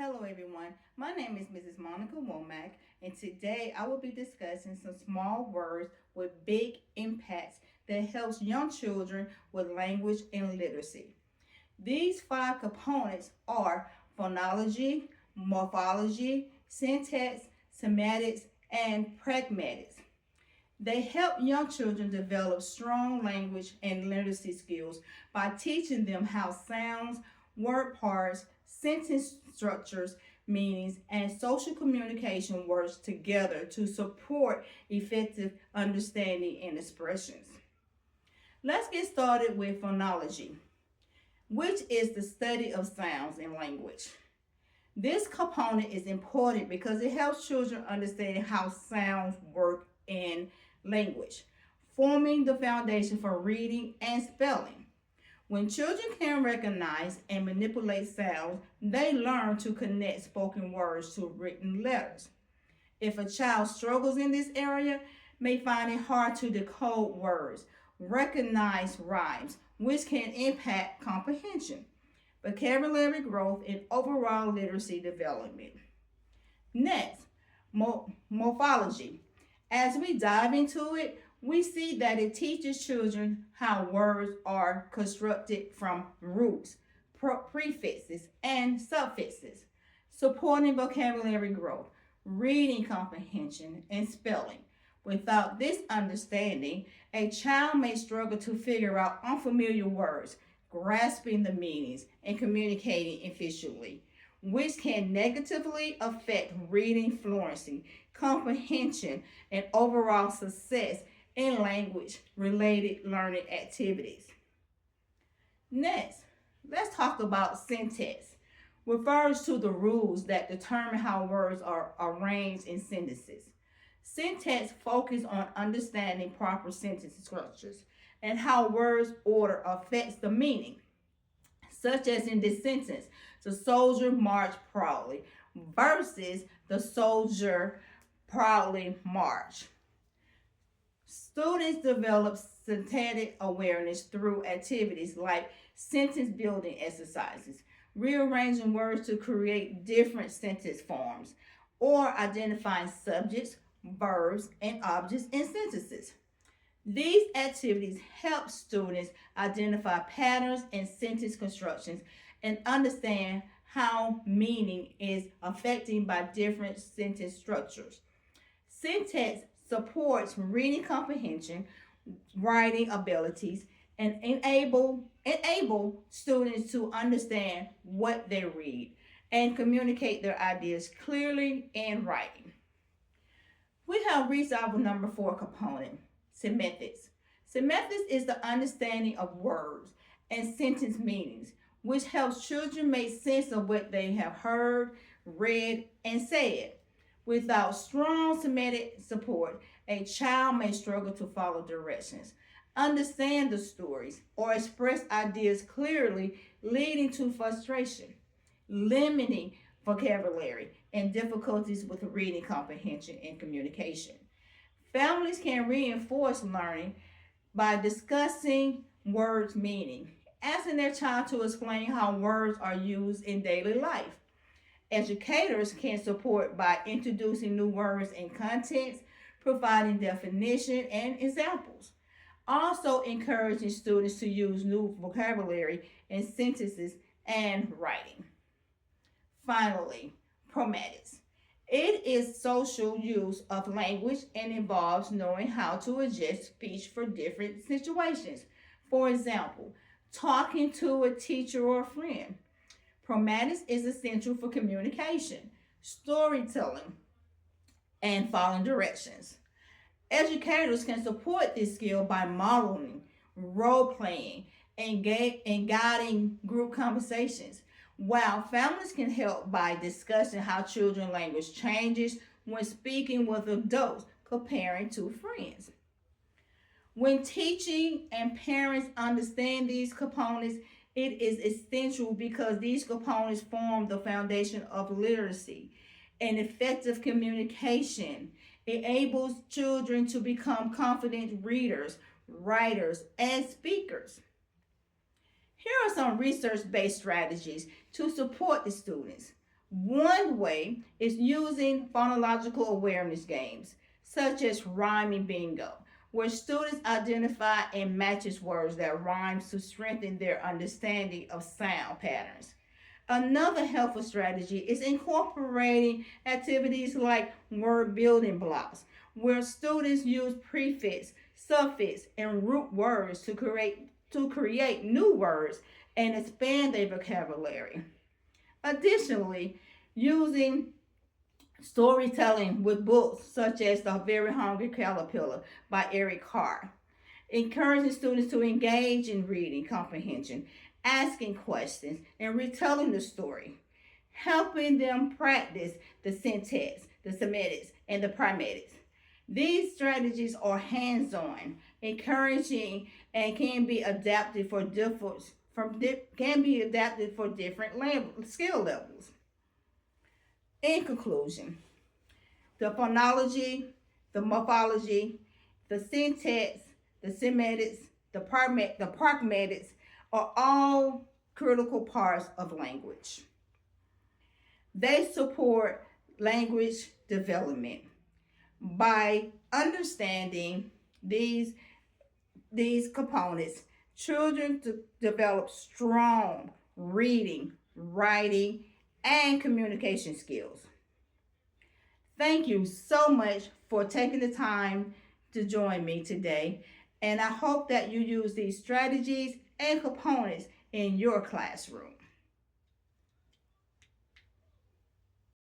Hello everyone, my name is Mrs. Monica Womack, and today I will be discussing some small words with big impacts that helps young children with language and literacy. These five components are phonology, morphology, syntax, semantics, and pragmatics. They help young children develop strong language and literacy skills by teaching them how sounds, word parts, sentence structures, meanings, and social communication works together to support effective understanding and expressions. Let's get started with phonology, which is the study of sounds in language. This component is important because it helps children understand how sounds work in language, forming the foundation for reading and spelling. When children can recognize and manipulate sounds, they learn to connect spoken words to written letters. If a child struggles in this area, may find it hard to decode words, recognize rhymes, which can impact comprehension, vocabulary growth, and overall literacy development. Next, morphology. As we dive into it, we see that it teaches children how words are constructed from roots, prefixes, and suffixes, supporting vocabulary growth, reading comprehension, and spelling. Without this understanding, a child may struggle to figure out unfamiliar words, grasping the meanings, and communicating efficiently, which can negatively affect reading fluency, comprehension, and overall success in language related learning activities. Next, let's talk about syntax. Refers to the rules that determine how words are arranged in sentences. Syntax focuses on understanding proper sentence structures and how words order affects the meaning, such as in this sentence, the soldier marched proudly versus the soldier proudly marched. Students develop syntactic awareness through activities like sentence building exercises, rearranging words to create different sentence forms, or identifying subjects, verbs, and objects in sentences. These activities help students identify patterns in sentence constructions and understand how meaning is affected by different sentence structures. Syntax supports reading comprehension, writing abilities, and enable students to understand what they read and communicate their ideas clearly in writing. We have reached our number four component, semantics. Semantics is the understanding of words and sentence meanings, which helps children make sense of what they have heard, read, and said. Without strong semantic support, a child may struggle to follow directions, understand the stories, or express ideas clearly, leading to frustration, limiting vocabulary, and difficulties with reading comprehension and communication. Families can reinforce learning by discussing words' meaning, asking their child to explain how words are used in daily life. Educators can support by introducing new words and contexts, providing definition and examples. Also encouraging students to use new vocabulary in sentences and writing. Finally, pragmatics. It is social use of language and involves knowing how to adjust speech for different situations. For example, talking to a teacher or a friend. Pragmatics is essential for communication, storytelling, and following directions. Educators can support this skill by modeling, role playing, and guiding group conversations, while families can help by discussing how children's language changes when speaking with adults comparing to friends. When teaching and parents understand these components, it is essential because these components form the foundation of literacy and effective communication. It enables children to become confident readers, writers, and speakers. Here are some research based strategies to support the students. One way is using phonological awareness games, such as rhyming bingo, where students identify and matches words that rhyme to strengthen their understanding of sound patterns. Another helpful strategy is incorporating activities like word building blocks, where students use prefix, suffix, and root words to create new words and expand their vocabulary. Additionally, using storytelling with books such as The Very Hungry Caterpillar by Eric Carr, encouraging students to engage in reading comprehension, asking questions, and retelling the story, helping them practice the syntax, the semetics, and the primetics. These strategies are hands-on, encouraging, and can be adapted for different skill levels. In conclusion, the phonology, the morphology, the syntax, the semetics, the pragmatics are all critical parts of language. They support language development. By understanding these these components, children develop strong reading, writing, and communication skills. Thank you so much for taking the time to join me today, and I hope that you use these strategies and components in your classroom.